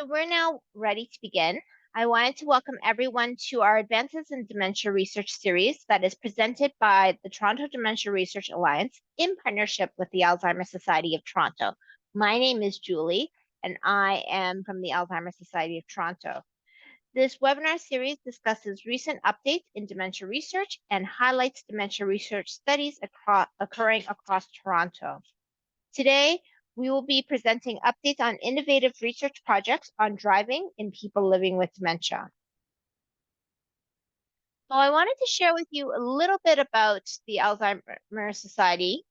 So we're now ready to begin. I wanted to welcome everyone to our Advances in Dementia Research series that is presented by the Toronto Dementia Research Alliance in partnership with the Alzheimer's Society of Toronto. My name is Julie, and I am from the Alzheimer's Society of Toronto. This webinar series discusses recent updates in dementia research and highlights dementia research studies occurring across Toronto. Today, we will be presenting updates on innovative research projects on driving in people living with dementia. So I wanted to share with you a little bit about the Alzheimer's Society.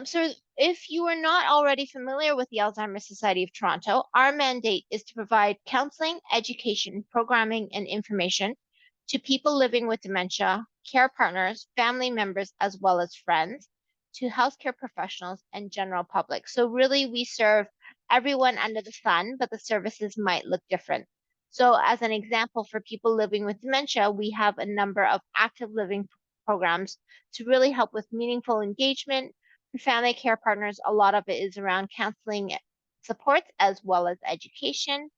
So if you are not already familiar with the Alzheimer's Society of Toronto, our mandate is to provide counseling, education, programming, and information to people living with dementia, care partners, family members, as well as friends, to healthcare professionals and general public. So really we serve everyone under the sun, but the services might look different. So as an example, for people living with dementia, we have a number of active living programs to really help with meaningful engagement. For family care partners, a lot of it is around counseling supports as well as education.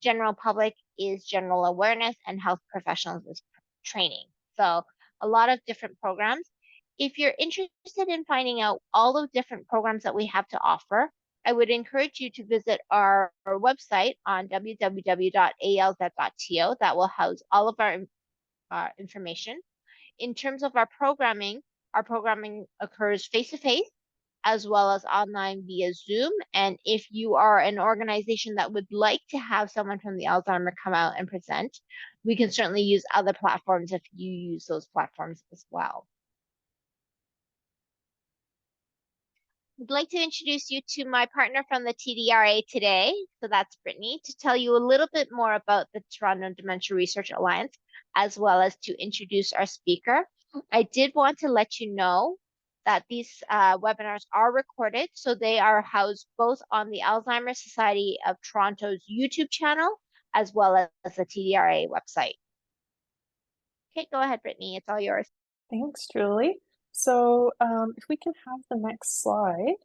General public is general awareness, and health professionals is training. So a lot of different programs. If you're interested in finding out all the different programs that we have to offer, I would encourage you to visit our website on www.alz.to. That will house all of our information. In terms of our programming occurs face-to-face as well as online via Zoom. And if you are an organization that would like to have someone from the Alzheimer come out and present, we can certainly use other platforms if you use those platforms as well. I'd like to introduce you to my partner from the TDRA today. So that's Brittany, to tell you a little bit more about the Toronto Dementia Research Alliance, as well as to introduce our speaker. I did want to let you know that these webinars are recorded, so they are housed both on the Alzheimer's Society of Toronto's YouTube channel, as well as the TDRA website. Okay, go ahead, Brittany, it's all yours. Thanks, Julie. So if we can have the next slide.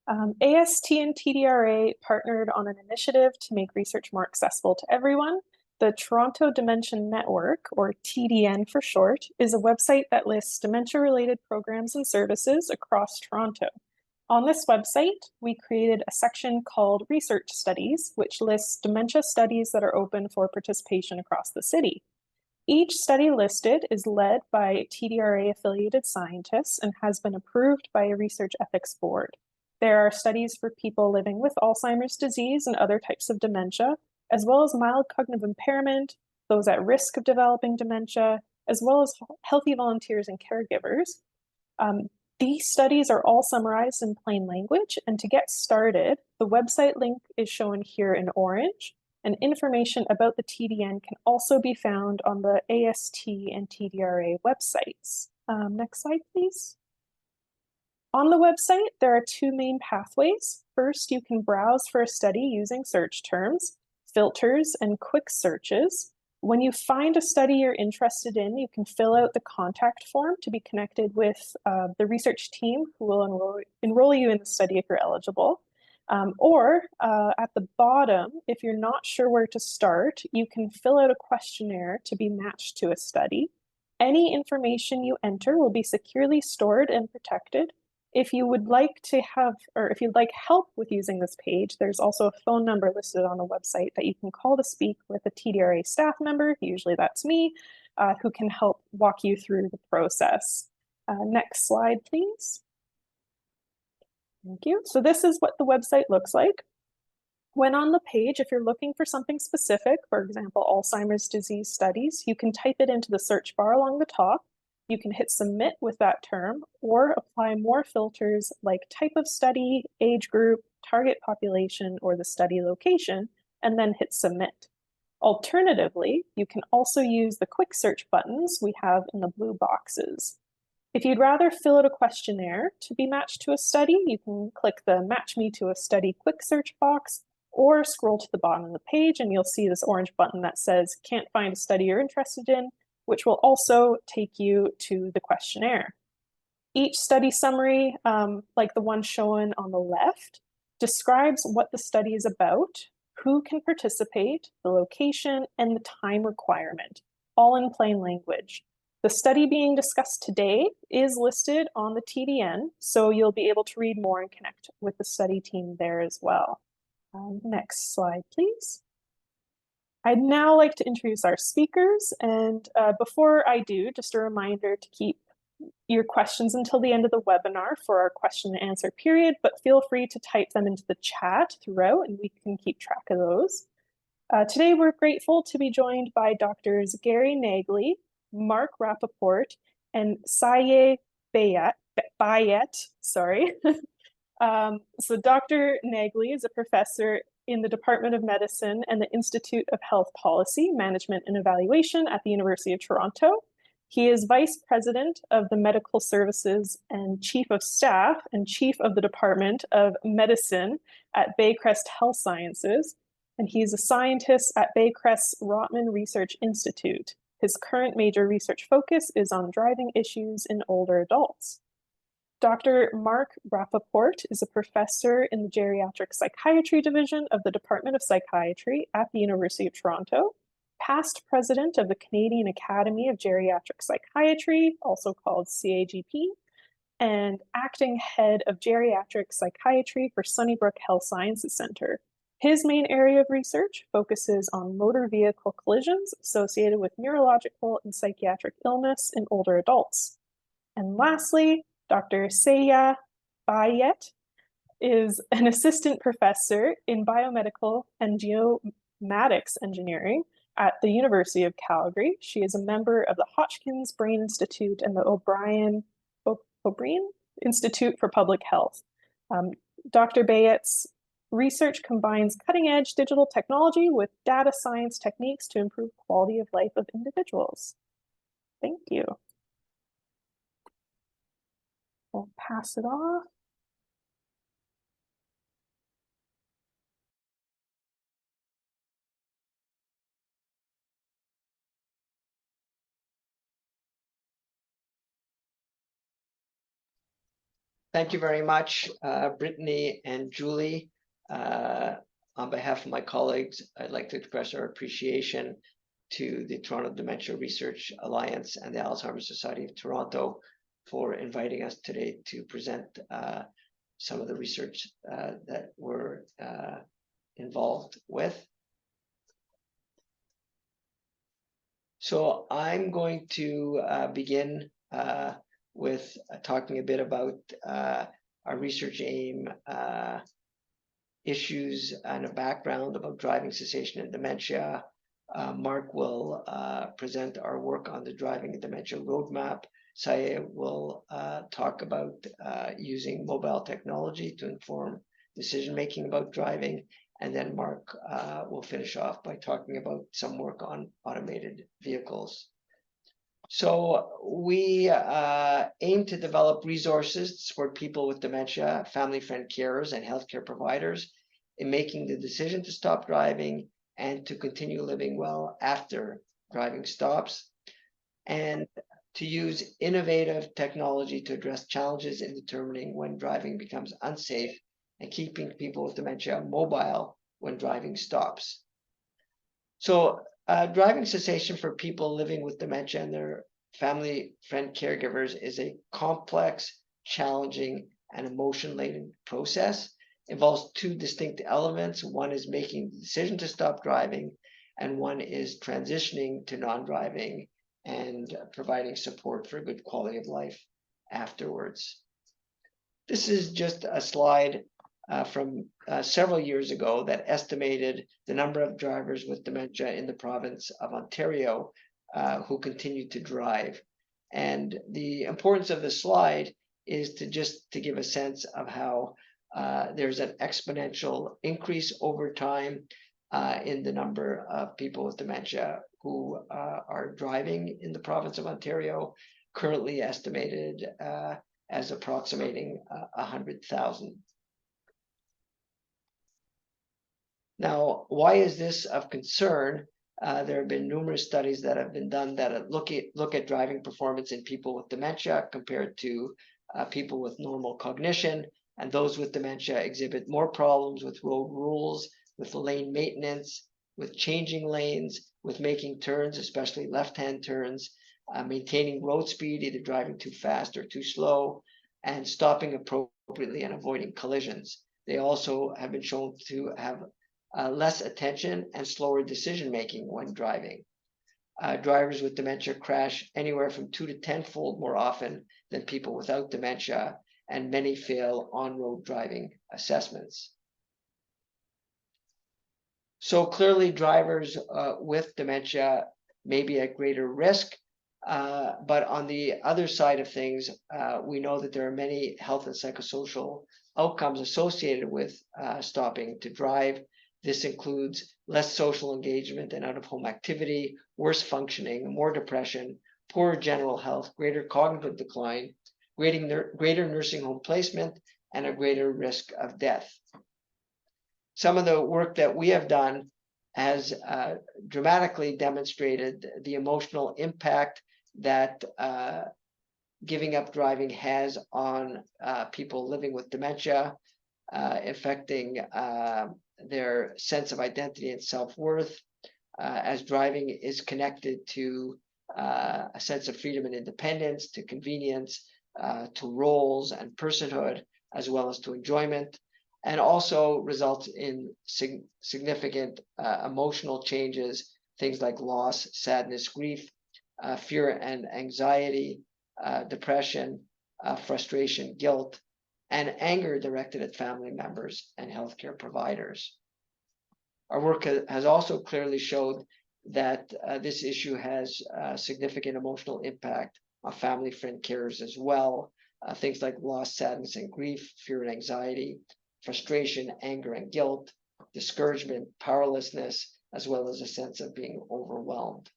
AST and TDRA partnered on an initiative to make research more accessible to everyone. The Toronto Dementia Network, or TDN for short, is a website that lists dementia-related programs and services across Toronto. On this website, we created a section called Research Studies, which lists dementia studies that are open for participation across the city. Each study listed is led by TDRA-affiliated scientists and has been approved by a research ethics board. There are studies for people living with Alzheimer's disease and other types of dementia, as well as mild cognitive impairment, those at risk of developing dementia, as well as healthy volunteers and caregivers. These studies are all summarized in plain language, and to get started, the website link is shown here in orange, and information about the TDN can also be found on the AST and TDRA websites. Next slide, please. On the website, there are two main pathways. First, you can browse for a study using search terms, filters, and quick searches. When you find a study you're interested in, you can fill out the contact form to be connected with the research team who will enroll you in the study if you're eligible. Or at the bottom, if you're not sure where to start, you can fill out a questionnaire to be matched to a study. Any information you enter will be securely stored and protected. If you would like to have, or if you'd like help with using this page, there's also a phone number listed on the website that you can call to speak with a TDRA staff member, usually that's me, who can help walk you through the process. Next slide, please. Thank you. So this is what the website looks like. When on the page, if you're looking for something specific, for example, Alzheimer's disease studies, you can type it into the search bar along the top. You can hit submit with that term or apply more filters like type of study, age group, target population, or the study location, and then hit submit. Alternatively, you can also use the quick search buttons we have in the blue boxes. If you'd rather fill out a questionnaire to be matched to a study, you can click the Match Me to a Study quick search box or scroll to the bottom of the page and you'll see this orange button that says Can't find a study you're interested in, which will also take you to the questionnaire. Each study summary, like the one shown on the left, describes what the study is about, who can participate, the location, and the time requirement, all in plain language. The study being discussed today is listed on the TDN, so you'll be able to read more and connect with the study team there as well. Next slide, please. I'd now like to introduce our speakers, and before I do, just a reminder to keep your questions until the end of the webinar for our question and answer period, but feel free to type them into the chat throughout and we can keep track of those. Today, we're grateful to be joined by Doctors Gary Nagley, Mark Rappaport, and Saye Bayet, sorry. So Dr. Nagley is a professor in the Department of Medicine and the Institute of Health Policy, Management and Evaluation at the University of Toronto. He is Vice President of the Medical Services and Chief of Staff and Chief of the Department of Medicine at Baycrest Health Sciences, and he's a scientist at Baycrest's Rotman Research Institute. His current major research focus is on driving issues in older adults. Dr. Mark Rappaport is a professor in the Geriatric Psychiatry Division of the Department of Psychiatry at the University of Toronto, past president of the Canadian Academy of Geriatric Psychiatry, also called CAGP, and acting head of Geriatric Psychiatry for Sunnybrook Health Sciences Centre. His main area of research focuses on motor vehicle collisions associated with neurological and psychiatric illness in older adults. And lastly, Dr. Saye Bayet is an assistant professor in biomedical and geomatics engineering at the University of Calgary. She is a member of the Hotchkiss Brain Institute and the O'Brien Institute for Public Health. Dr. Bayet's research combines cutting-edge digital technology with data science techniques to improve quality of life of individuals. Thank you. We'll pass it off. Thank you very much, Brittany and Julie. On behalf of my colleagues, I'd like to express our appreciation to the Toronto Dementia Research Alliance and the Alzheimer's Society of Toronto for inviting us today to present some of the research that we're involved with. So I'm going to begin with talking a bit about our research aim, issues, and a background about driving cessation and dementia. Mark will present our work on the driving and dementia roadmap. Saye will talk about using mobile technology to inform decision-making about driving. And then Mark will finish off by talking about some work on automated vehicles. So we aim to develop resources to support people with dementia, family friend carers, and healthcare providers in making the decision to stop driving and to continue living well after driving stops, and to use innovative technology to address challenges in determining when driving becomes unsafe and keeping people with dementia mobile when driving stops. So driving cessation for people living with dementia and their family friend caregivers is a complex, challenging, and emotion-laden process. It involves two distinct elements. One is making the decision to stop driving, and one is transitioning to non-driving and providing support for a good quality of life afterwards. This is just a slide from several years ago that estimated the number of drivers with dementia in the province of Ontario who continue to drive. And the importance of this slide is to just to give a sense of how there's an exponential increase over time in the number of people with dementia who are driving in the province of Ontario, currently estimated as approximating 100,000. Now, why is this of concern? There have been numerous studies that have been done that look at driving performance in people with dementia compared to people with normal cognition, and those with dementia exhibit more problems with road rules with lane maintenance, with changing lanes, with making turns, especially left-hand turns, maintaining road speed, either driving too fast or too slow, and stopping appropriately and avoiding collisions. They also have been shown to have less attention and slower decision-making when driving. Drivers with dementia crash anywhere from 2 to 10-fold more often than people without dementia, and many fail on-road driving assessments. So clearly, drivers with dementia may be at greater risk, but on the other side of things, we know that there are many health and psychosocial outcomes associated with stopping to drive. This includes less social engagement and out-of-home activity, worse functioning, more depression, poorer general health, greater cognitive decline, greater nursing home placement, and a greater risk of death. Some of the work that we have done has dramatically demonstrated the emotional impact that giving up driving has on people living with dementia, affecting their sense of identity and self-worth, as driving is connected to a sense of freedom and independence, to convenience, to roles and personhood, as well as to enjoyment, and also results in significant emotional changes, things like loss, sadness, grief, fear and anxiety, depression, frustration, guilt, and anger directed at family members and healthcare providers. Our work has also clearly showed that this issue has significant emotional impact on family friend carers as well. Things like loss, sadness, and grief, fear and anxiety, frustration, anger and guilt, discouragement, powerlessness, as well as a sense of being overwhelmed.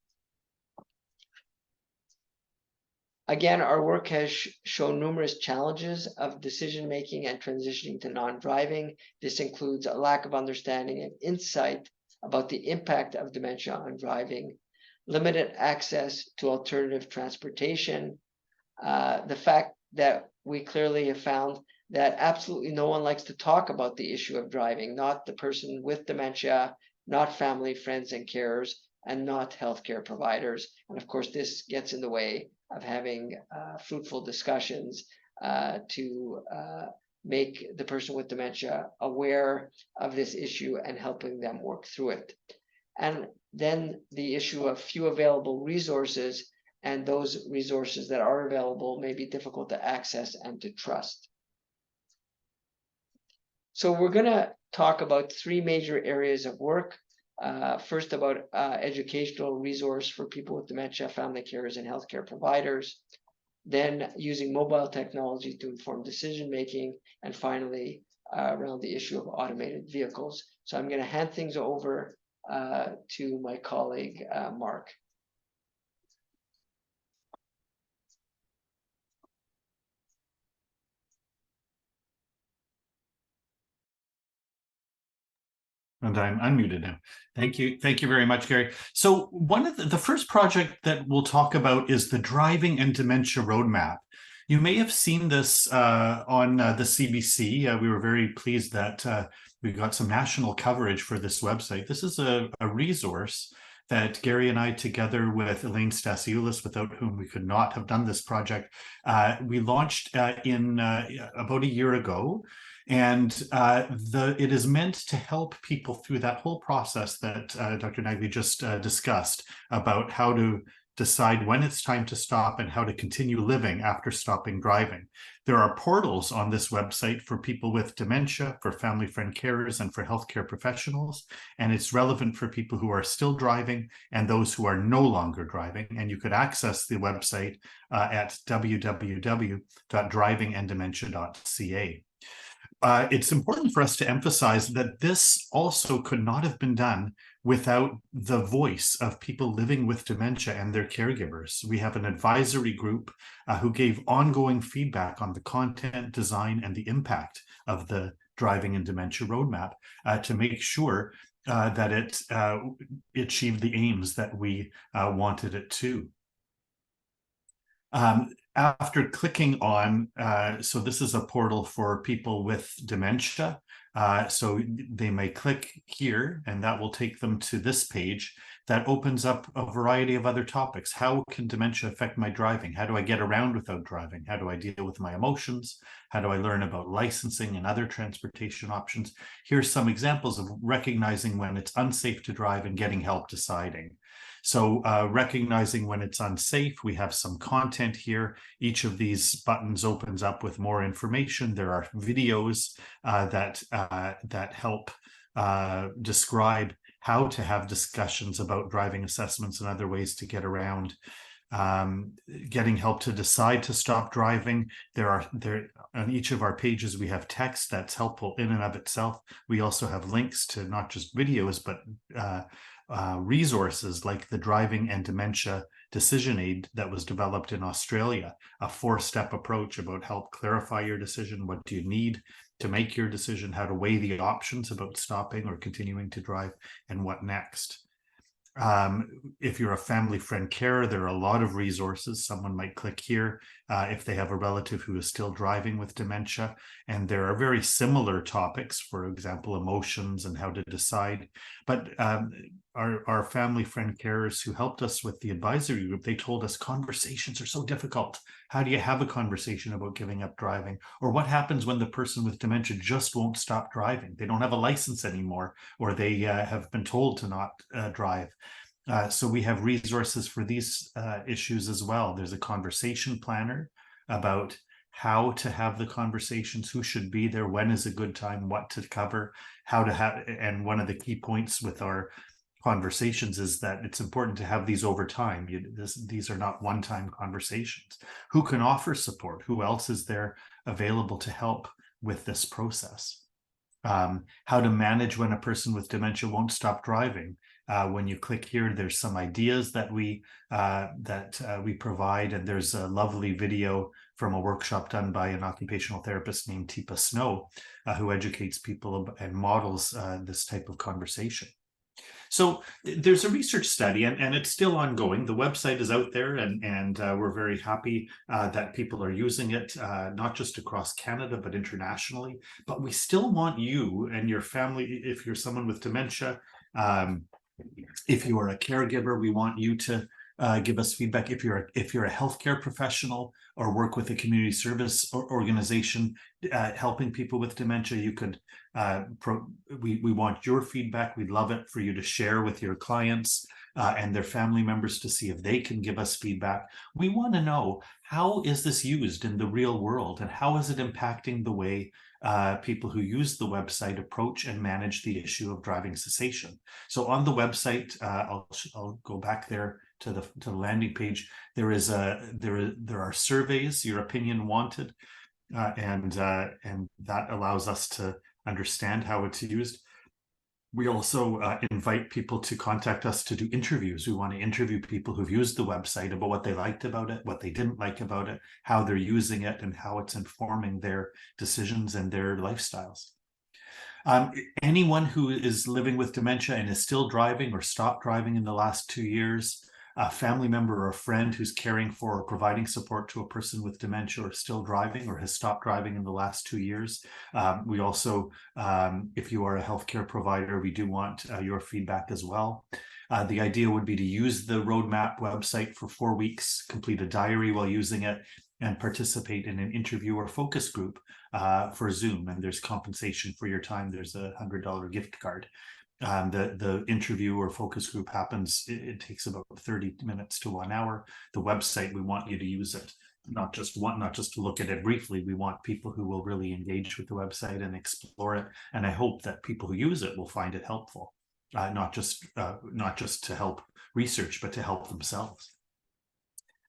Again, our work has shown numerous challenges of decision-making and transitioning to non-driving. This includes a lack of understanding and insight about the impact of dementia on driving, limited access to alternative transportation, the fact that we clearly have found that absolutely no one likes to talk about the issue of driving, not the person with dementia, not family, friends, and carers, and not healthcare providers. And of course, this gets in the way of having fruitful discussions to make the person with dementia aware of this issue and helping them work through it. And then the issue of few available resources, and those resources that are available may be difficult to access and to trust. So we're going to talk about three major areas of work. First, about educational resource for people with dementia, family carers, and healthcare providers. Then using mobile technology to inform decision making, and finally around the issue of automated vehicles. So I'm going to hand things over to my colleague Mark. And I'm unmuted now. Thank you very much, Gary. So one of the first project that we'll talk about is the Driving and Dementia Roadmap. You may have seen this on the CBC. We were very pleased that we got some national coverage for this website. This is a resource that Gary and I, together with Elaine Stasioulis, without whom we could not have done this project, we launched in about a year ago. And it is meant to help people through that whole process that Dr. Nagli just discussed about how to decide when it's time to stop and how to continue living after stopping driving. There are portals on this website for people with dementia, for family friend carers, and for healthcare professionals. And it's relevant for people who are still driving and those who are no longer driving. And you could access the website at www.drivinganddementia.ca. It's important for us to emphasize that this also could not have been done without the voice of people living with dementia and their caregivers. We have an advisory group who gave ongoing feedback on the content, design, and the impact of the Driving and Dementia Roadmap to make sure that it achieved the aims that we wanted it to. After clicking on, so this is a portal for people with dementia. So they may click here and that will take them to this page that opens up a variety of other topics. How can dementia affect my driving? How do I get around without driving? How do I deal with my emotions? How do I learn about licensing and other transportation options? Here's some examples of recognizing when it's unsafe to drive and getting help deciding. So recognizing when it's unsafe, we have some content here. Each of these buttons opens up with more information. There are videos that help describe how to have discussions about driving assessments and other ways to get around. Getting help to decide to stop driving. There on each of our pages, we have text that's helpful in and of itself. We also have links to not just videos, but resources like the Driving and Dementia Decision Aid that was developed in Australia, a 4-step approach about help clarify your decision. What do you need to make your decision? How to weigh the options about stopping or continuing to drive, and what next? If you're a family friend carer, there are a lot of resources. Someone might click here if they have a relative who is still driving with dementia. And there are very similar topics, for example, emotions and how to decide. But our family friend carers who helped us with the advisory group, they told us conversations are so difficult. How do you have a conversation about giving up driving? Or what happens when the person with dementia just won't stop driving? They don't have a license anymore, or they have been told to not drive. So we have resources for these issues as well. There's a conversation planner about how to have the conversations, who should be there, when is a good time, what to cover, how to have, and one of the key points with our conversations is that it's important to have these over time. These are not one-time conversations. Who can offer support? Who else is there available to help with this process? How to manage when a person with dementia won't stop driving. When you click here, there's some ideas that we provide, and there's a lovely video from a workshop done by an occupational therapist named Teepa Snow, who educates people and models this type of conversation. So there's a research study, and it's still ongoing. The website is out there, and we're very happy that people are using it, not just across Canada, but internationally. But we still want you and your family, if you're someone with dementia, if you are a caregiver, we want you to give us feedback. If you're a healthcare professional or work with a community service organization helping people with dementia, you could we want your feedback. We'd love it for you to share with your clients and their family members to see if they can give us feedback. We want to know, how is this used in the real world, and how is it impacting the way people who use the website approach and manage the issue of driving cessation. So on the website, I'll go back there to the landing page. There are surveys, your opinion wanted, and that allows us to understand how it's used. We also invite people to contact us to do interviews. We want to interview people who've used the website about what they liked about it, what they didn't like about it, how they're using it, and how it's informing their decisions and their lifestyles. Anyone who is living with dementia and is still driving or stopped driving in the last 2 years, a family member or a friend who's caring for or providing support to a person with dementia or still driving or has stopped driving in the last 2 years. We also, if you are a healthcare provider, we do want your feedback as well. The idea would be to use the roadmap website for 4 weeks, complete a diary while using it, and participate in an interview or focus group for Zoom. And there's compensation for your time. There's a $100 gift card. The interview or focus group happens, it takes about 30 minutes to 1 hour. The website, we want you to use it, not just to look at it briefly. We want people who will really engage with the website and explore it. And I hope that people who use it will find it helpful, not just to help research, but to help themselves.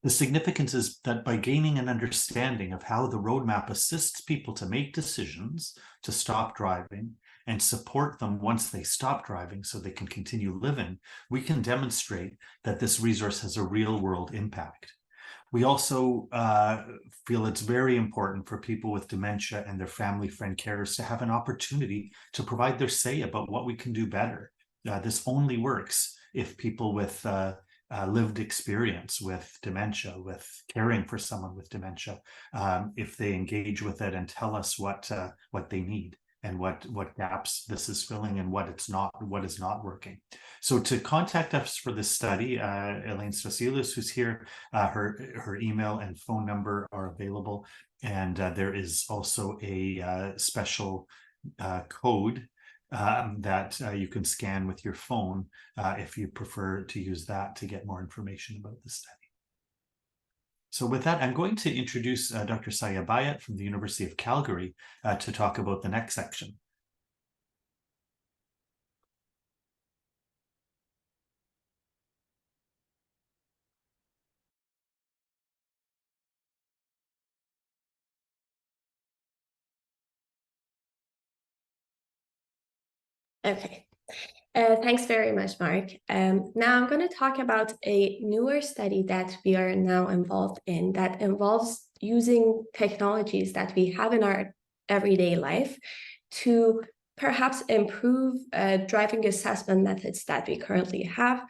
The significance is that by gaining an understanding of how the roadmap assists people to make decisions to stop driving and support them once they stop driving so they can continue living, we can demonstrate that this resource has a real-world impact. We also feel it's very important for people with dementia and their family friend carers to have an opportunity to provide their say about what we can do better. This only works if people with lived experience with dementia, with caring for someone with dementia, if they engage with it and tell us what they need. and what gaps this is filling and what is not working. So to contact us for this study, Elaine Stasioulis, who's here, her email and phone number are available, and there is also a special code that you can scan with your phone if you prefer to use that to get more information about the study. So with that, I'm going to introduce Dr. Saya Bayat from the University of Calgary to talk about the next section. Okay. Thanks very much, Mark. Now I'm going to talk about a newer study that we are now involved in that involves using technologies that we have in our everyday life to perhaps improve driving assessment methods that we currently have,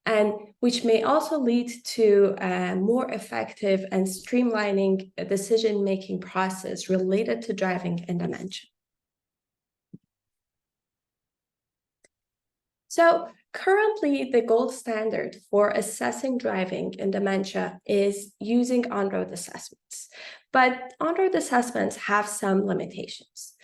and which may also lead to a more effective and streamlining decision-making process related to driving and dementia. So currently, the gold standard for assessing driving in dementia is using on-road assessments. But on-road assessments have some limitations.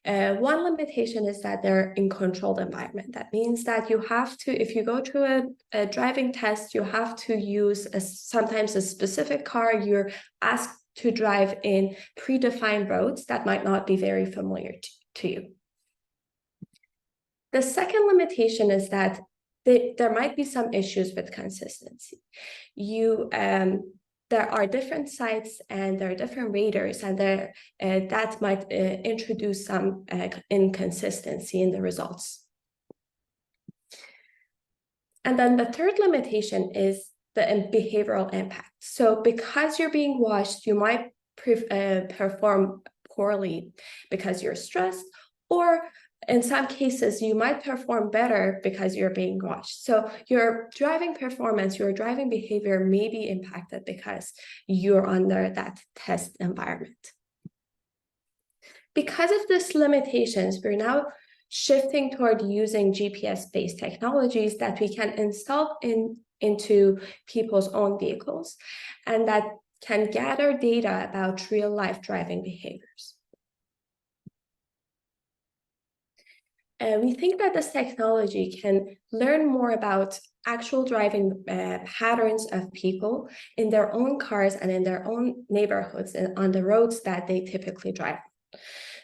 One limitation is that they're in controlled environment. That means that you have to, if you go to a driving test, you have to use sometimes a specific car. You're asked to drive in predefined roads that might not be very familiar to you. The second limitation is that there might be some issues with consistency. There are different sites and there are different raters, and that might introduce some inconsistency in the results. And then the third limitation is the behavioral impact. So because you're being watched, you might perform poorly because you're stressed, or in some cases, you might perform better because you're being watched. So your driving performance, your driving behavior may be impacted because you're under that test environment. Because of these limitations, we're now shifting toward using GPS-based technologies that we can install into people's own vehicles and that can gather data about real-life driving behaviors. We think that this technology can learn more about actual driving patterns of people in their own cars and in their own neighborhoods and on the roads that they typically drive.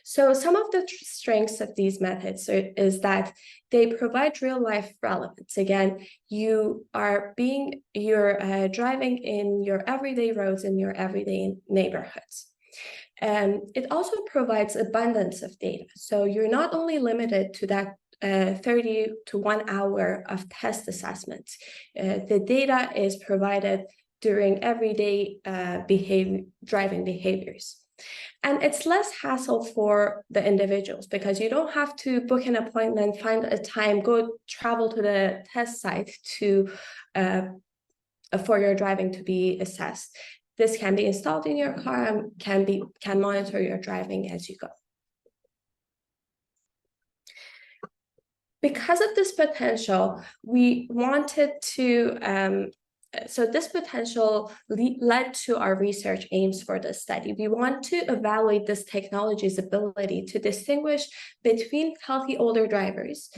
So some of the strengths of these methods is that they provide real-life relevance. Again, you're driving in your everyday roads in your everyday neighborhoods. It also provides abundance of data. So you're not only limited to that 30 to 1 hour of test assessments. The data is provided during everyday driving behaviors. And it's less hassle for the individuals because you don't have to book an appointment, find a time, travel to the test site for your driving to be assessed. This can be installed in your car and can monitor your driving as you go. Because of this potential, we wanted to, so this potential led to our research aims for this study. We want to evaluate this technology's ability to distinguish between healthy older drivers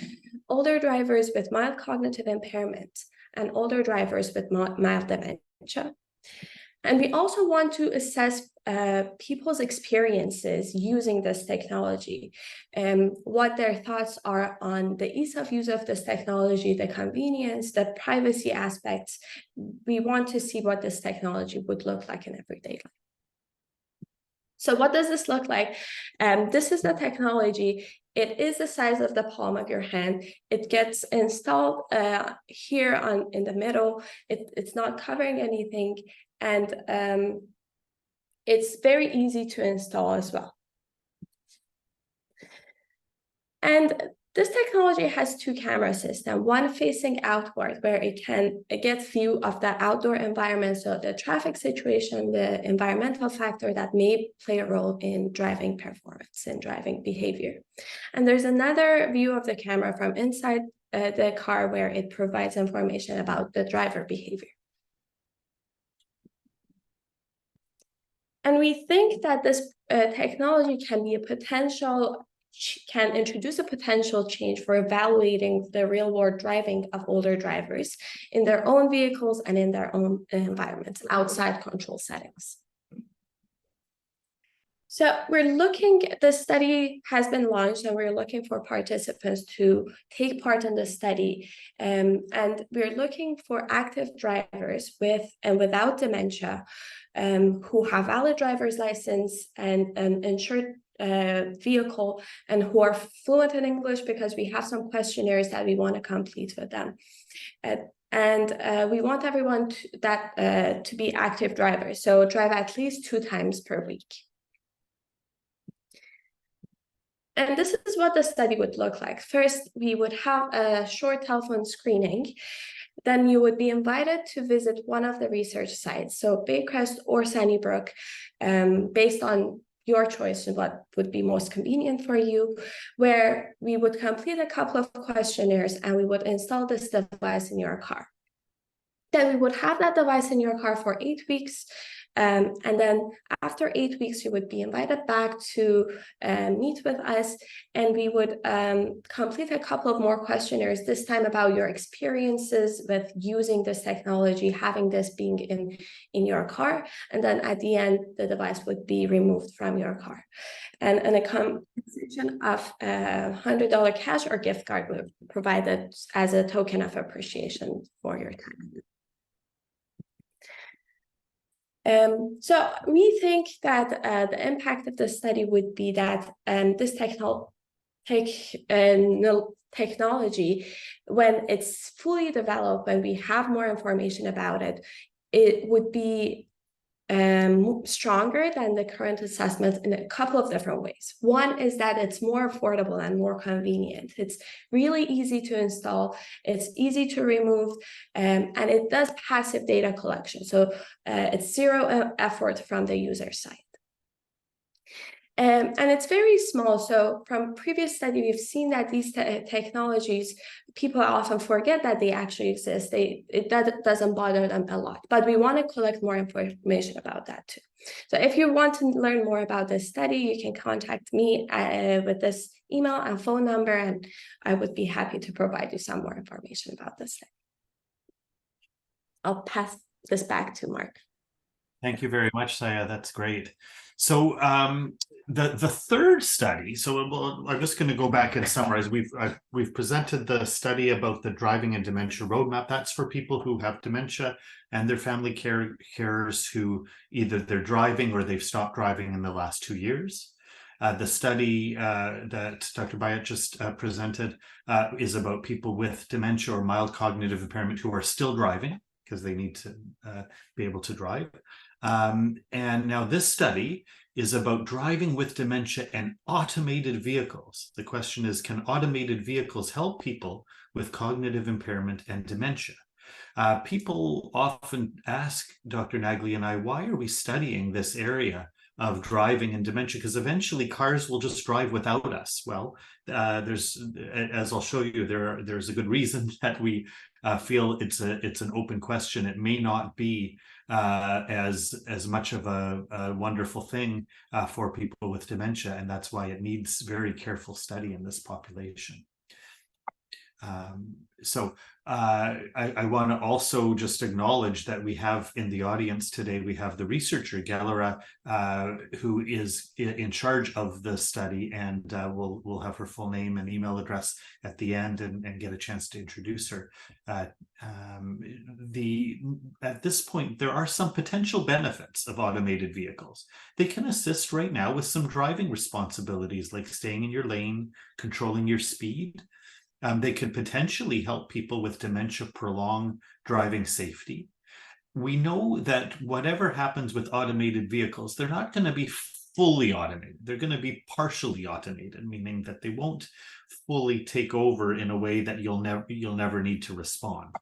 with mild cognitive impairment, and older drivers with mild dementia. And we also want to assess people's experiences using this technology, what their thoughts are on the ease of use of this technology, the convenience, the privacy aspects. We want to see what this technology would look like in everyday life. So what does this look like? This is the technology. It is the size of the palm of your hand. It gets installed here in the middle. It's not covering anything. And it's very easy to install as well. And this technology has two camera systems, one facing outward where it gets view of the outdoor environment, so the traffic situation, the environmental factor that may play a role in driving performance and driving behavior. And there's another view of the camera from inside the car where it provides information about the driver behavior. And we think that this technology can introduce a potential change for evaluating the real-world driving of older drivers in their own vehicles and in their own environments, outside control settings. So the study has been launched and we're looking for participants to take part in the study. And we're looking for active drivers with and without dementia who have valid driver's license and an insured vehicle and who are fluent in English, because we have some questionnaires that we want to complete with them. And we want everyone to be active drivers, so drive at least 2 times per week. And this is what the study would look like. First, we would have a short telephone screening. Then you would be invited to visit one of the research sites, so Baycrest or Sunnybrook, based on your choice and what would be most convenient for you, where we would complete a couple of questionnaires and we would install this device in your car. Then we would have that device in your car for 8 weeks. And then after 8 weeks, you would be invited back to meet with us, and we would complete a couple of more questionnaires, this time about your experiences with using this technology, having this being in your car. And then at the end, the device would be removed from your car. And a compensation of $100 cash or gift card would be provided as a token of appreciation for your time. So we think that the impact of the study would be that this technology, when it's fully developed, when we have more information about it, it would be stronger than the current assessment in a couple of different ways. One is that it's more affordable and more convenient. It's really easy to install, it's easy to remove, and it does passive data collection. So it's zero effort from the user side. And it's very small. So from previous study, we've seen that these technologies, people often forget that they actually exist. It doesn't bother them a lot, but we want to collect more information about that too. So if you want to learn more about this study, you can contact me with this email and phone number, and I would be happy to provide you some more information about this study. I'll pass this back to Mark. Thank you very much, Saya. That's great. So the third study, so I'm just going to go back and summarize. We've presented the study about the driving and dementia roadmap. That's for people who have dementia and their family carers who either they're driving or they've stopped driving in the last 2 years. The study that Dr. Bayat just presented is about people with dementia or mild cognitive impairment who are still driving because they need to be able to drive. And now this study is about driving with dementia and automated vehicles. The question is, can automated vehicles help people with cognitive impairment and dementia? People often ask Dr. Nagli and I, why are we studying this area of driving and dementia? Because eventually cars will just drive without us. Well, there's, as I'll show you, there's a good reason that we feel it's an open question. It may not be as much of a wonderful thing for people with dementia, and that's why it needs very careful study in this population. So I want to also just acknowledge that we have in the audience today, we have the researcher, Galera, who is in charge of the study, and we'll have her full name and email address at the end and get a chance to introduce her. At this point, there are some potential benefits of automated vehicles. They can assist right now with some driving responsibilities like staying in your lane, controlling your speed. They could potentially help people with dementia prolong driving safety. We know that whatever happens with automated vehicles, they're not going to be fully automated. They're going to be partially automated, meaning that they won't fully take over in a way that you'll never need to respond.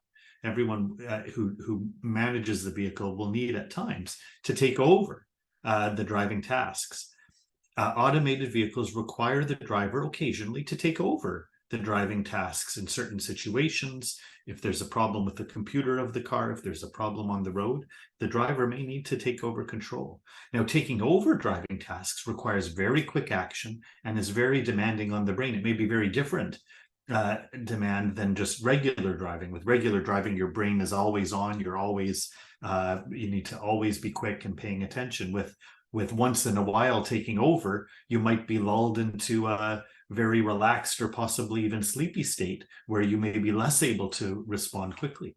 Everyone who manages the vehicle will need at times to take over the driving tasks. Automated vehicles require the driver occasionally to take over the driving tasks in certain situations. If there's a problem with the computer of the car, if there's a problem on the road, the driver may need to take over control. Now, taking over driving tasks requires very quick action and is very demanding on the brain. It may be very different demand than just regular driving. With regular driving, your brain is always on. You're always, you need to always be quick and paying attention. With once in a while taking over, you might be lulled into a very relaxed or possibly even sleepy state where you may be less able to respond quickly.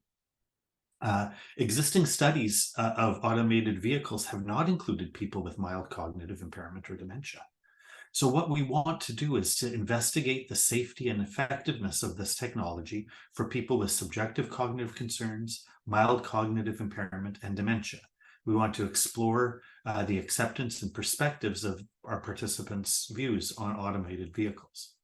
Existing studies of automated vehicles have not included people with mild cognitive impairment or dementia. So what we want to do is to investigate the safety and effectiveness of this technology for people with subjective cognitive concerns, mild cognitive impairment, and dementia. We want to explore the acceptance and perspectives of our participants' views on automated vehicles.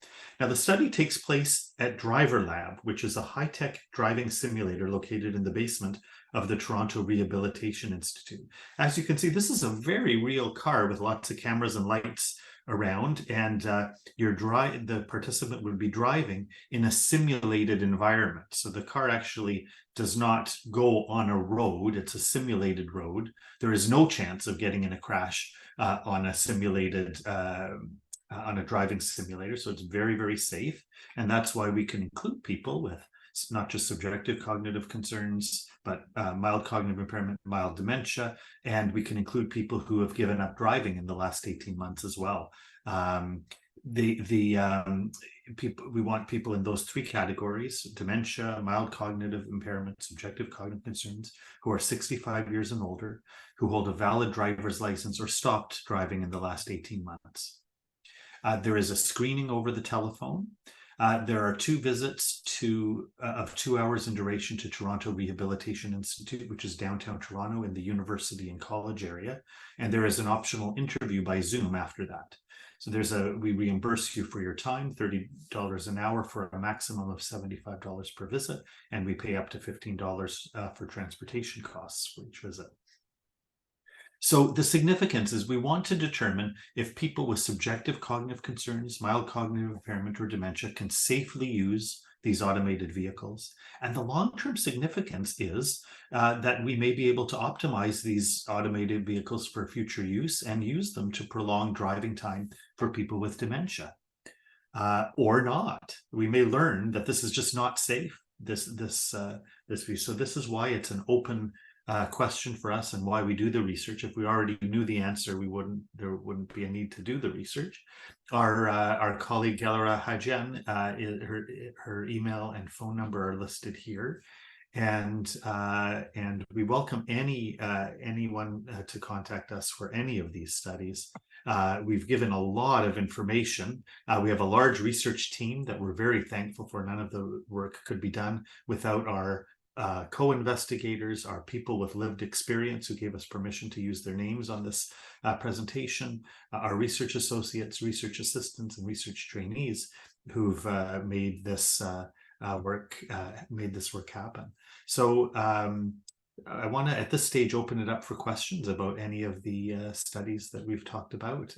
Now, the study takes place at Driver Lab, which is a high-tech driving simulator located in the basement of the Toronto Rehabilitation Institute. As you can see, this is a very real car with lots of cameras and lights around, and the participant would be driving in a simulated environment. So the car actually does not go on a road. It's a simulated road. There is no chance of getting in a crash on a simulated on a driving simulator. So it's very, very safe. And that's why we can include people with not just subjective cognitive concerns, but mild cognitive impairment, mild dementia, and we can include people who have given up driving in the last 18 months as well. We want people in those three categories: dementia, mild cognitive impairment, subjective cognitive concerns, who are 65 years and older, who hold a valid driver's license or stopped driving in the last 18 months. There is a screening over the telephone. There are 2 visits of 2 hours in duration to Toronto Rehabilitation Institute, which is downtown Toronto in the university and college area. And there is an optional interview by Zoom after that. So we reimburse you for your time, $30 an hour for a maximum of $75 per visit. And we pay up to $15 for transportation costs for each visit. So the significance is we want to determine if people with subjective cognitive concerns, mild cognitive impairment, or dementia can safely use these automated vehicles. And the long-term significance is that we may be able to optimize these automated vehicles for future use and use them to prolong driving time for people with dementia. Or not. We may learn that this is just not safe, this view. So this is why it's an open question for us and why we do the research. If we already knew the answer, there wouldn't be a need to do the research. Our colleague Gelera Hajian, her email and phone number are listed here, and we welcome anyone to contact us for any of these studies. We've given a lot of information. We have a large research team that we're very thankful for. None of the work could be done without our co-investigators, are people with lived experience who gave us permission to use their names on this presentation, our research associates, research assistants, and research trainees who've made this work happen. So I want to, at this stage, open it up for questions about any of the studies that we've talked about.